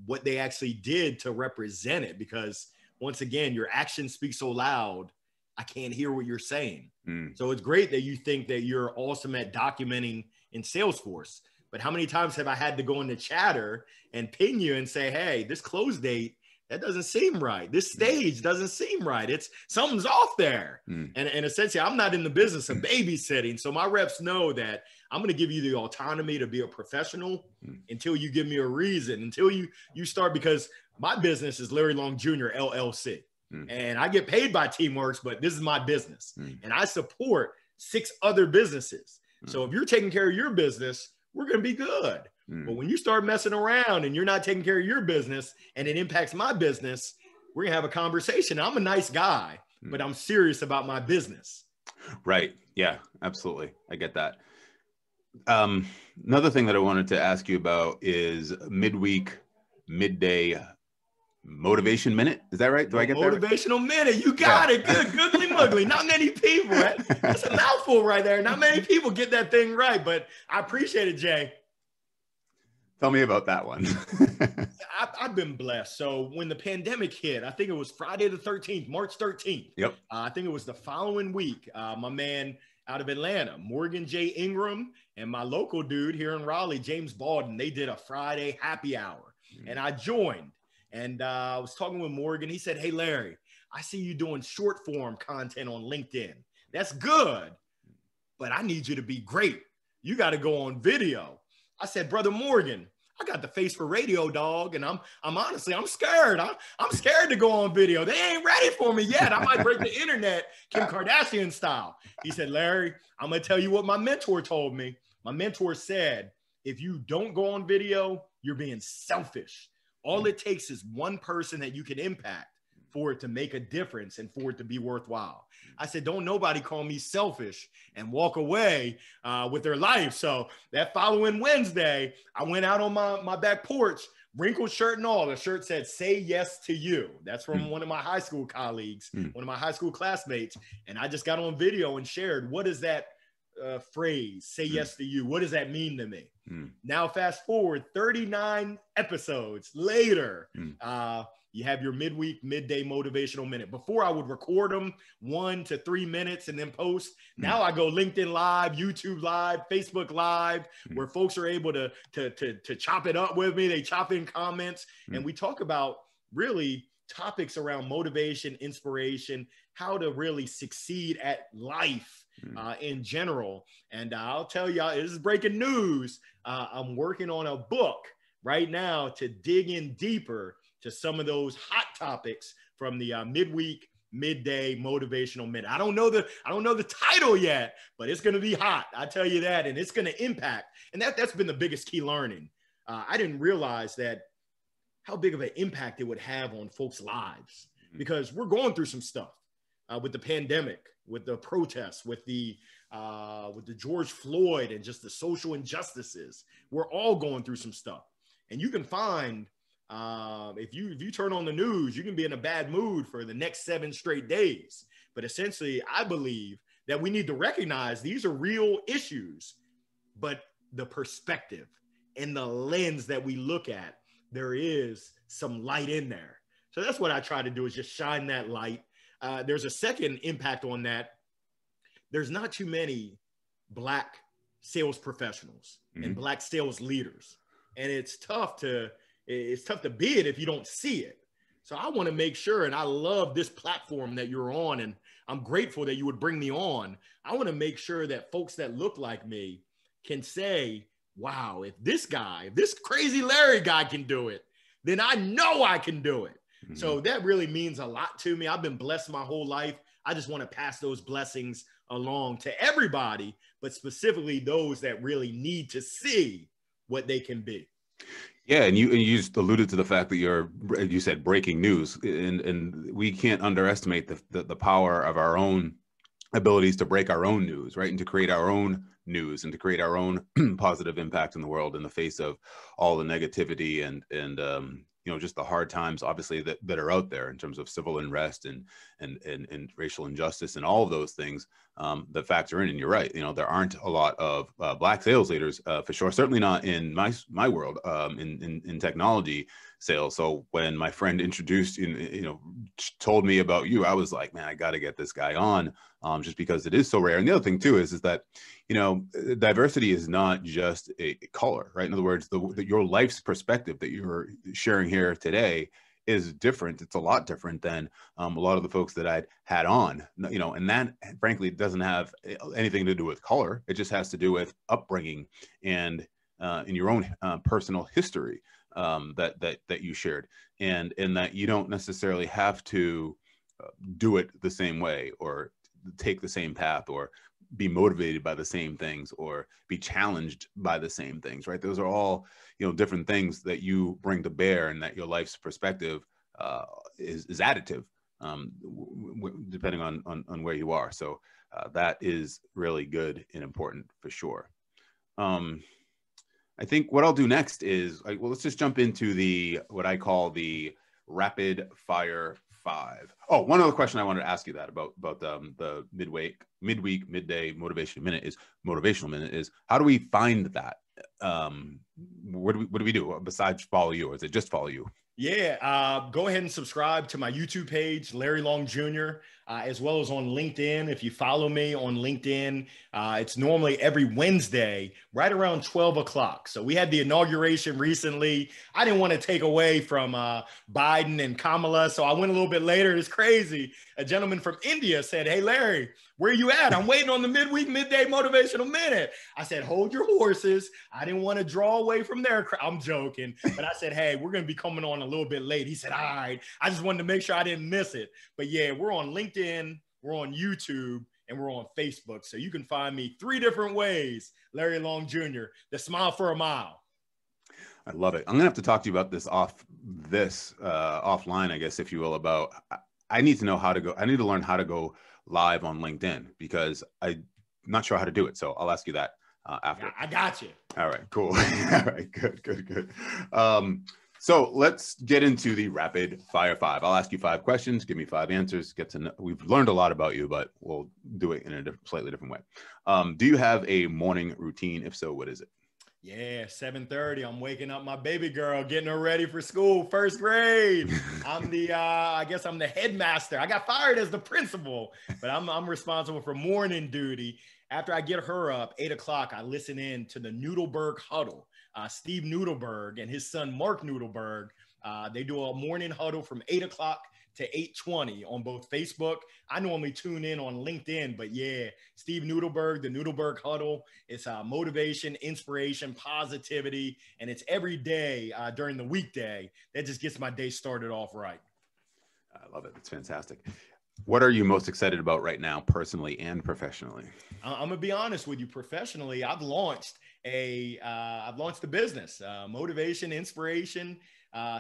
what they actually did to represent it. Because once again, your actions speak so loud, I can't hear what you're saying. So it's great that you think that you're awesome at documenting in Salesforce. But how many times have I had to go into Chatter and ping you and say, hey, this close date, that doesn't seem right. This stage doesn't seem right. Something's off there. And essentially, I'm not in the business of babysitting. So my reps know that I'm going to give you the autonomy to be a professional until you give me a reason, until you start, because my business is Larry Long Jr. LLC. And I get paid by Teamworks, but this is my business. And I support 6 other businesses. So if you're taking care of your business, we're going to be good. Mm. But when you start messing around and you're not taking care of your business and it impacts my business, we're going to have a conversation. I'm a nice guy, but I'm serious about my business. Right. Yeah, absolutely. I get that. Another thing that I wanted to ask you about is midweek, midday motivation minute. Is that right? Do I get that right? Motivational minute. You got it. Good. Googly muggly. Not many people. That's a mouthful right there. Not many people get that thing right, but I appreciate it, Jay. Tell me about that one. I've been blessed. So when the pandemic hit, I think it was Friday the 13th, March 13th. Yep. I think it was the following week. My man out of Atlanta, Morgan J. Ingram, and my local dude here in Raleigh, James Baldwin, they did a Friday happy hour. And I joined. And I was talking with Morgan. He said, hey, Larry, I see you doing short form content on LinkedIn. That's good, but I need you to be great. You got to go on video. I said, Brother Morgan, I got the face for radio, dog. And I'm honestly, I'm scared. I'm scared to go on video. They ain't ready for me yet. I might break the internet, Kim Kardashian style. He said, Larry, I'm going to tell you what my mentor told me. My mentor said, if you don't go on video, you're being selfish. All it takes is one person that you can impact for it to make a difference and for it to be worthwhile. I said, don't nobody call me selfish and walk away with their life. So that following Wednesday, I went out on my back porch, wrinkled shirt and all. The shirt said, say yes to you. That's from one of my high school colleagues, one of my high school classmates. And I just got on video and shared, what is that phrase, say yes to you? What does that mean to me? Now, fast forward 39 episodes later, you have your midweek, midday motivational minute. Before I would record them 1 to 3 minutes and then post. Now I go LinkedIn Live, YouTube Live, Facebook Live, where folks are able to chop it up with me. They chop in comments and we talk about really topics around motivation, inspiration, how to really succeed at life in general. And I'll tell you, this is breaking news. I'm working on a book right now to dig in deeper to some of those hot topics from the midweek, midday motivational minute. I don't know the title yet, but it's going to be hot. I tell you that, and it's going to impact. And that's been the biggest key learning. I didn't realize that how big of an impact it would have on folks' lives because we're going through some stuff with the pandemic, with the protests, with the George Floyd and just the social injustices. We're all going through some stuff, and you can find if you turn on the news, you can be in a bad mood for the next 7 straight days. But essentially, I believe that we need to recognize these are real issues, but the perspective and the lens that we look at, there is some light in there. So that's what I try to do, is just shine that light. There's a second impact on that. There's not too many Black sales professionals and Black sales leaders. And it's tough to be it if you don't see it. So I want to make sure, and I love this platform that you're on, and I'm grateful that you would bring me on. I want to make sure that folks that look like me can say, wow, if this crazy Larry guy can do it, then I know I can do it. So that really means a lot to me. I've been blessed my whole life. I just want to pass those blessings along to everybody, but specifically those that really need to see what they can be. Yeah, and you just alluded to the fact that you said breaking news, and we can't underestimate the power of our own abilities to break our own news, right, and to create our own news and to create our own positive impact in the world in the face of all the negativity and just the hard times, obviously, that are out there in terms of civil unrest and racial injustice and all of those things that factor in. And you're right, there aren't a lot of Black sales leaders for sure, certainly not in my world in technology sales. So when my friend introduced, told me about you, I was like, man, I got to get this guy on just because it is so rare. And the other thing too is that, diversity is not just a color, right? In other words, your life's perspective that you're sharing here today is different. It's a lot different than a lot of the folks that I'd had on, and that frankly doesn't have anything to do with color. It just has to do with upbringing and in your own personal history that you shared, and that you don't necessarily have to do it the same way or take the same path or be motivated by the same things or be challenged by the same things, right? Those are all, different things that you bring to bear, and that your life's perspective is additive, depending on where you are. So that is really good and important for sure. I think what I'll do next is, let's just jump into what I call the rapid fire 5. Oh, one other question I wanted to ask you about the midweek, midday motivational minute is how do we find that? What do we do besides follow you, or is it just follow you? Yeah, go ahead and subscribe to my YouTube page, Larry Long Jr., as well as on LinkedIn. If you follow me on LinkedIn, it's normally every Wednesday, right around 12 o'clock. So we had the inauguration recently. I didn't want to take away from Biden and Kamala, so I went a little bit later. It's crazy. A gentleman from India said, "Hey, Larry, where you at? I'm waiting on the midday motivational minute." I said, "Hold your horses." I didn't want to draw away from their crowd. I'm joking. But I said, "Hey, we're going to be coming on a little bit late." He said, "All right." I just wanted to make sure I didn't miss it. But yeah, we're on LinkedIn, we're on YouTube, and we're on Facebook. So you can find me 3 different ways. Larry Long Jr., the smile for a mile. I love it. I'm going to have to talk to you about this offline, I guess, if you will, about, I need to know how to go. I need to learn how to go live on LinkedIn, because I'm not sure how to do it. So I'll ask you that after. I got you. All right, cool. All right, good. So let's get into the rapid fire 5. I'll ask you 5 questions. Give me 5 answers. Get to know. We've learned a lot about you, but we'll do it in a slightly different way. Do you have a morning routine? If so, what is it? Yeah, 7:30. I'm waking up my baby girl, getting her ready for school, 1st grade. I'm I guess I'm the headmaster. I got fired as the principal, but I'm responsible for morning duty. After I get her up, 8 o'clock, I listen in to the Noodleberg huddle. Steve Noodleberg and his son, Mark Noodleberg, they do a morning huddle from 8 o'clock to 8:20 on both Facebook. I normally tune in on LinkedIn, but yeah, Steve Noodleberg, the Noodleberg huddle, it's motivation, inspiration, positivity, and it's every day during the weekday. That just gets my day started off right. I love it. It's fantastic. What are you most excited about right now, personally and professionally? I'm gonna be honest with you. Professionally, I've launched a business, motivation, inspiration,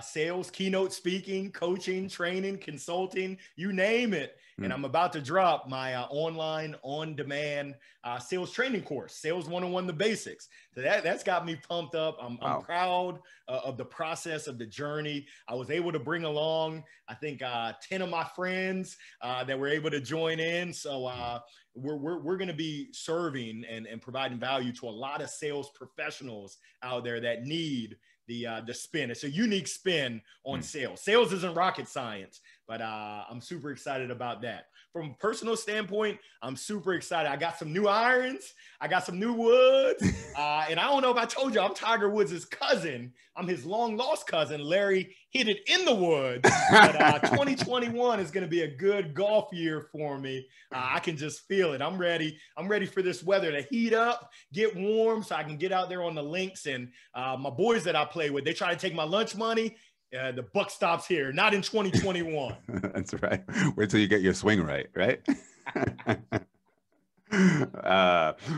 sales, keynote speaking, coaching, training, consulting, you name it. And I'm about to drop my online on-demand sales training course, Sales 101, the basics. So that's got me pumped up. I'm proud of the process, of the journey. I was able to bring along, I think, 10 of my friends that were able to join in. So we're going to be serving and providing value to a lot of sales professionals out there that need the spin. It's a unique spin on sales. Sales isn't rocket science, but I'm super excited about that. From a personal standpoint, I'm super excited. I got some new irons. I got some new woods. And I don't know if I told you, I'm Tiger Woods' cousin. I'm his long lost cousin. Larry hit it in the woods. But 2021 is going to be a good golf year for me. I can just feel it. I'm ready. I'm ready for this weather to heat up, get warm, so I can get out there on the links. And my boys that I play with, they try to take my lunch money. The buck stops here, not in 2021. That's right. Wait till you get your swing right?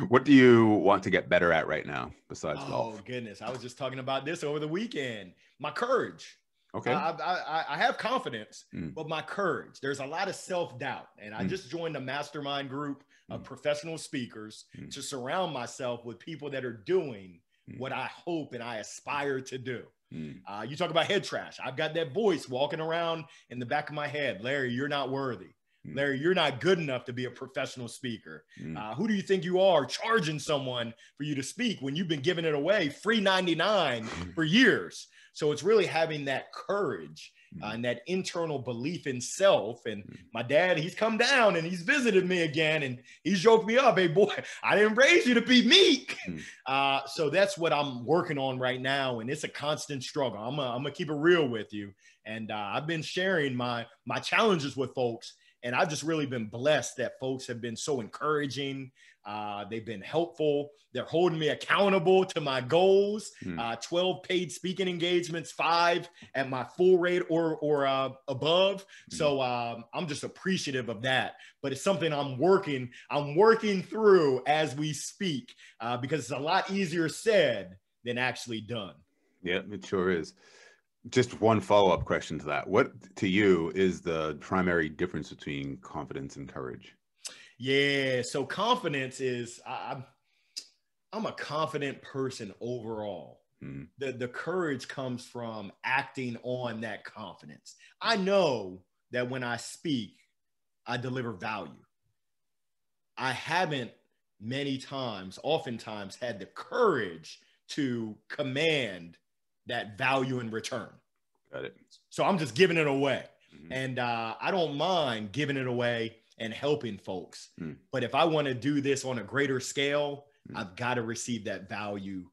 What do you want to get better at right now besides golf? Oh, goodness. I was just talking about this over the weekend. My courage. Okay. I have confidence, but my courage. There's a lot of self-doubt. And I just joined a mastermind group of professional speakers to surround myself with people that are doing what I hope and I aspire to do. You talk about head trash. I've got that voice walking around in the back of my head. Larry, you're not worthy. Larry, you're not good enough to be a professional speaker. Who do you think you are, charging someone for you to speak when you've been giving it away free 99 for years? So it's really having that courage and that internal belief in self. And my dad, he's come down and he's visited me again, and he's joked me up. Hey, boy, I didn't raise you to be meek. So that's what I'm working on right now. And it's a constant struggle. I'm gonna keep it real with you. And I've been sharing my challenges with folks. And I've just really been blessed that folks have been so encouraging. They've been helpful. They're holding me accountable to my goals. 12 paid speaking engagements, 5 at my full rate or above. So I'm just appreciative of that. But it's something I'm working through as we speak, because it's a lot easier said than actually done. Yeah, it sure is. Just one follow-up question to that. What to you is the primary difference between confidence and courage? Yeah, so confidence is, I'm a confident person overall. The courage comes from acting on that confidence. I know that when I speak, I deliver value. I haven't oftentimes had the courage to command that value in return. Got it. So I'm just giving it away. And I don't mind giving it away and helping folks. But if I want to do this on a greater scale, I've got to receive that value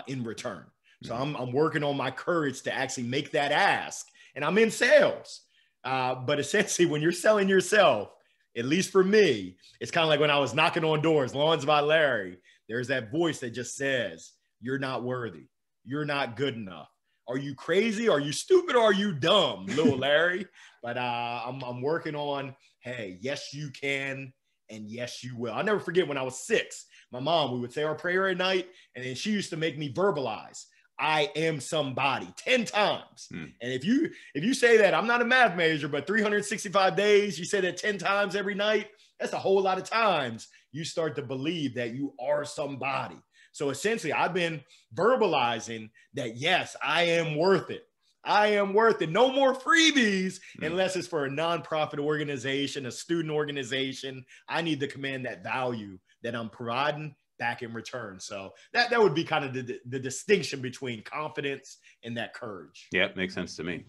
in return. So I'm working on my courage to actually make that ask. And I'm in sales. But essentially, when you're selling yourself, at least for me, it's kind of like when I was knocking on doors, Lawns by Larry, there's that voice that just says, you're not worthy. You're not good enough. Are you crazy? Are you stupid? Or are you dumb, little Larry? But I'm working on, hey, yes, you can. And yes, you will. I'll never forget when I was 6, my mom, we would say our prayer at night. And then she used to make me verbalize, I am somebody 10 times. And if you say that, I'm not a math major, but 365 days, you say that 10 times every night, that's a whole lot of times you start to believe that you are somebody. So essentially, I've been verbalizing that, yes, I am worth it. I am worth it. No more freebies unless it's for a nonprofit organization, a student organization. I need to command that value that I'm providing back in return. So that would be kind of the distinction between confidence and that courage. Yeah, makes sense to me.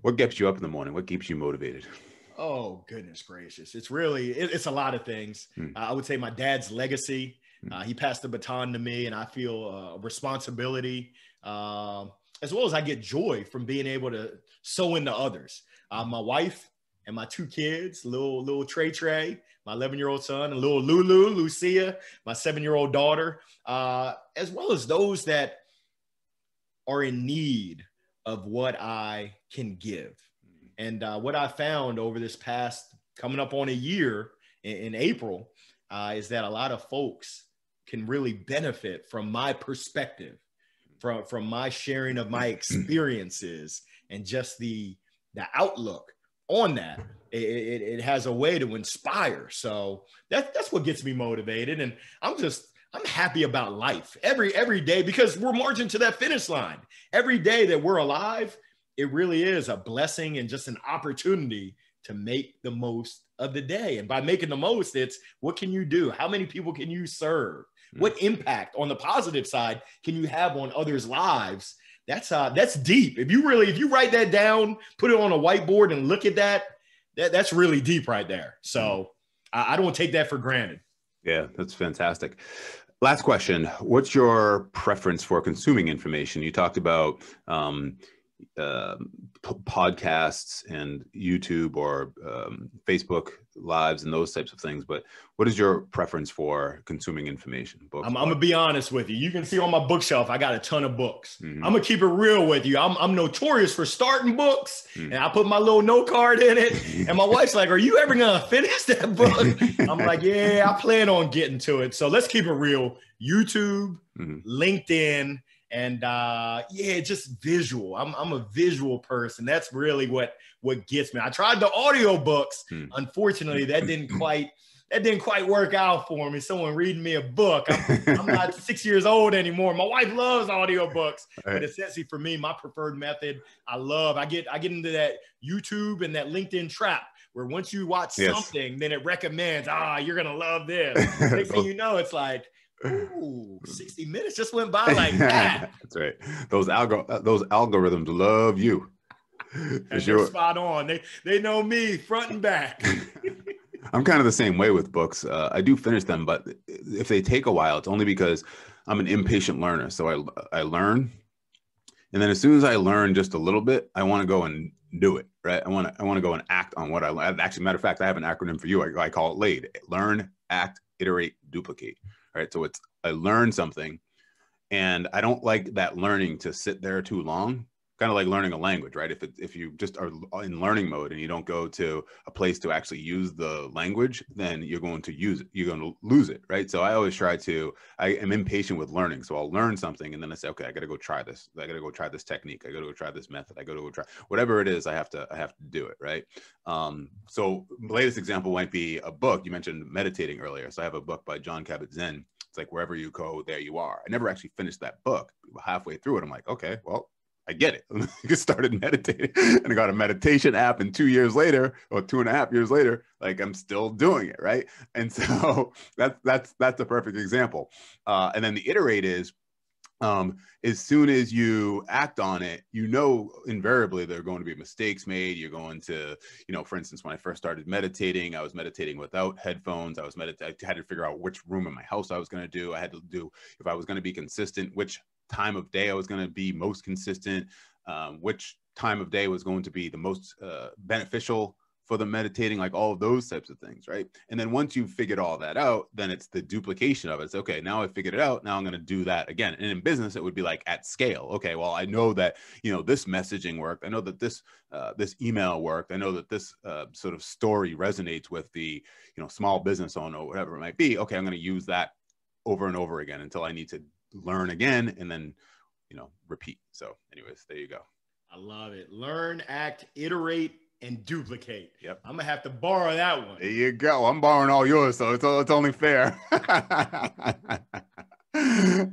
What gets you up in the morning? What keeps you motivated? Oh, goodness gracious. It's really, it's a lot of things. I would say my dad's legacy. He passed the baton to me, and I feel a responsibility, as well as I get joy from being able to sow into others. My wife and my 2 kids, little Trey, my 11-year-old son, and little Lucia, my 7-year-old daughter, as well as those that are in need of what I can give. And what I found over this past, coming up on a year in April, is that a lot of folks can really benefit from my perspective, from my sharing of my experiences, and just the outlook on that. It has a way to inspire. So that's what gets me motivated. And I'm happy about life every day, because we're marching to that finish line. Every day that we're alive, it really is a blessing and just an opportunity to make the most of the day. And by making the most, it's what can you do? How many people can you serve? What impact on the positive side can you have on others' lives? That's deep. If you write that down, put it on a whiteboard and look at that's really deep right there. So I don't take that for granted. Yeah, that's fantastic. Last question. What's your preference for consuming information? You talked about podcasts and YouTube or Facebook lives and those types of things, but what is your preference for consuming information? Books, I'm gonna be honest with you. You can see on my bookshelf, I got a ton of books. Mm-hmm. I'm gonna keep it real with you. I'm notorious for starting books, and I put my little note card in it. And my wife's like, "Are you ever gonna finish that book?" I'm like, "Yeah, I plan on getting to it." So let's keep it real. YouTube, LinkedIn. And just visual. I'm a visual person. That's really what gets me. I tried the audiobooks. Unfortunately, that didn't quite work out for me. Someone reading me a book. I'm not 6 years old anymore. My wife loves audiobooks. Right. But essentially for me, my preferred method, I get into that YouTube and that LinkedIn trap, where once you watch something, then it recommends, you're gonna love this. Next thing you know, it's like, ooh, 60 minutes just went by like that. That's right. Those algorithms love you. And they're spot on. They know me front and back. I'm kind of the same way with books. I do finish them, but if they take a while, it's only because I'm an impatient learner. So I learn, and then as soon as I learn just a little bit, I want to go and do it, right? I want to go and act on what I learned. Actually, matter of fact, I have an acronym for you. I call it LAID: learn, act, iterate, duplicate. Right. So I learn something, and I don't like that learning to sit there too long. Kind of like learning a language, right? If you just are in learning mode and you don't go to a place to actually use the language, then you're going to use it. You're going to lose it, right? So I always I am impatient with learning. So I'll learn something and then I say, okay, I got to go try this. I got to go try this technique. I got to go try this method. I got to go try whatever it is. I have to do it, right? So the latest example might be a book. You mentioned meditating earlier. So I have a book by John Kabat-Zinn. It's like, wherever you go, there you are. I never actually finished that book. Halfway through it, I'm like, okay, well, I get it. I started meditating and I got a meditation app, and 2 years later, or 2.5 years later, like I'm still doing it, right? And so that's a perfect example. And then the iterate is, as soon as you act on it, invariably there are going to be mistakes made. You're going to, for instance, when I first started meditating, I was meditating without headphones. I had to figure out which room in my house I was going to do. I had to do, if I was going to be consistent, which time of day I was going to be most consistent, which time of day was going to be the most beneficial for the meditating, like all of those types of things, right? And then once you've figured all that out, then it's the duplication of it. It's okay, now I figured it out, now I'm going to do that again. And in business, it would be like at scale. Okay, well, I know that, this messaging worked. I know that this email worked. I know that this sort of story resonates with the, small business owner or whatever it might be. Okay, I'm going to use that over and over again until I need to learn again and then, repeat. So anyways, there you go. I love it. Learn, act, iterate, and duplicate. Yep. I'm gonna have to borrow that one. There you go. I'm borrowing all yours, so it's only fair.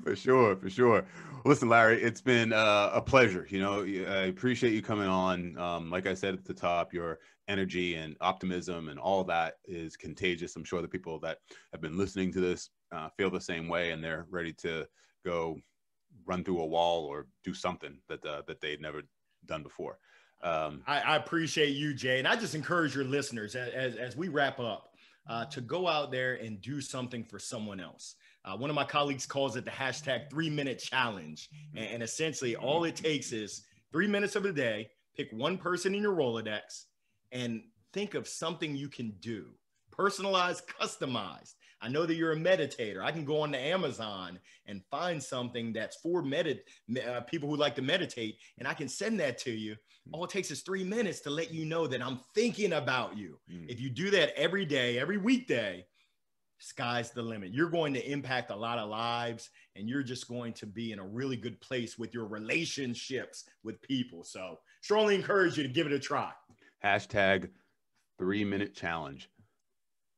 For sure. Listen, Larry, it's been a pleasure. I appreciate you coming on. Like I said at the top, your energy and optimism and all that is contagious. I'm sure the people that have been listening to this feel the same way, and they're ready to go run through a wall or do something that they'd never done before. I appreciate you, Jay. And I just encourage your listeners as we wrap up to go out there and do something for someone else. One of my colleagues calls it the hashtag 3-minute challenge. And essentially all it takes is 3 minutes of the day, pick one person in your Rolodex and think of something you can do. Personalized, customized. I know that you're a meditator. I can go on to Amazon and find something that's for people who like to meditate, and I can send that to you. All it takes is 3 minutes to let you know that I'm thinking about you. If you do that every day, every weekday, sky's the limit. You're going to impact a lot of lives, and you're just going to be in a really good place with your relationships with people. So strongly encourage you to give it a try. Hashtag 3-minute challenge.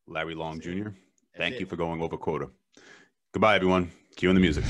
Larry Long Jr., thank you for going over quota. Goodbye, everyone. Cue in the music.